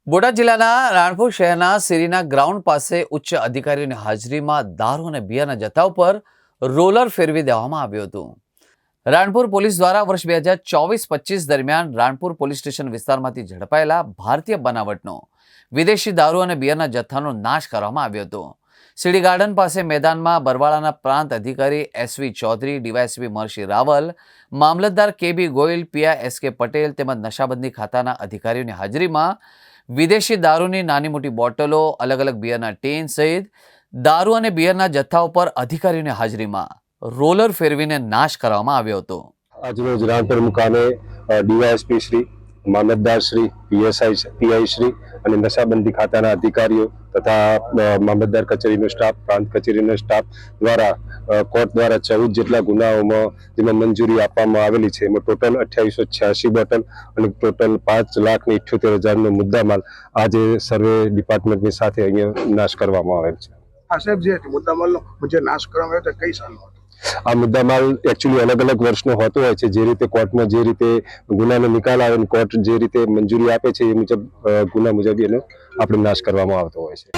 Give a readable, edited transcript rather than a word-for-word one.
બોટાદ જિલ્લાના રાણપુર શહેરના સિરીના ગ્રાઉન્ડ પાસે ઉચ્ચ અધિકારીઓની હાજરીમાં દારૂ અને બિયરના જથ્થા ઉપર રોલર ફેરવી દેવામાં આવ્યું હતું. રાણપુર પોલીસ દ્વારા વર્ષ 2024-25 દરમિયાન રાણપુર પોલીસ સ્ટેશન વિસ્તારમાંથી ઝડપાયેલા ભારતીય બનાવટનો વિદેશી દારૂ અને બિયરના જથ્થાનો નાશ કરવામાં આવ્યો હતો. સીડી ગાર્ડન પાસે મેદાનમાં બરવાળાના પ્રાંત અધિકારી SV ચૌધરી, ડીવાયએસપી મહર્ષિ રાવલ, મામલતદાર KB Goyal, PI SK Patel તેમજ નશાબંધી ખાતાના અધિકારીઓની હાજરીમાં વિદેશી દારૂની નાની મોટી બોટલો, અલગ અલગ બિયરના ટીન સહિત દારૂ અને બિયરના જથ્થા ઉપર અધિકારીઓની હાજરીમાં રોલર ફેરવીને નાશ કરવામાં આવ્યો હતો. આજરોજ રાણપુર મુકામે ડીવાયએસપી શ્રી, મામલતદાર શ્રી, પીઆઈ શ્રી અને નશાબંધી ખાતાના અધિકારીઓ તથા મામલતદાર કચેરીનો સ્ટાફ, પ્રાંત કચેરીનો સ્ટાફ દ્વારા કોર્ટ દ્વારા 14 જેટલા ગુનાઓમાં જેમાં મંજૂરી આપવામાં આવેલી છે. એમાં ટોટલ 2886 બોટલ અને ટોટલ 5,78,000નો મુદ્દામાલ આજે સર્વે ડિપાર્ટમેન્ટની સાથે અહીંયા નાશ કરવામાં આવેલ છે. સાહેબ, જે મુદ્દામાલનો જે નાશ કરવામાં આવ્યો કઈ સાલનો હતો? આ મુદ્દામાલ એકચ્યુઅલી અલગ અલગ વર્ષનો હોતો હોય છે. જે રીતે કોર્ટમાં જે રીતે ગુનાનો નિકાલ આવે અને કોર્ટ જે રીતે મંજૂરી આપે છે એ મુજબ ગુના મુજબ એનો આપણે નાશ કરવામાં આવતો હોય છે.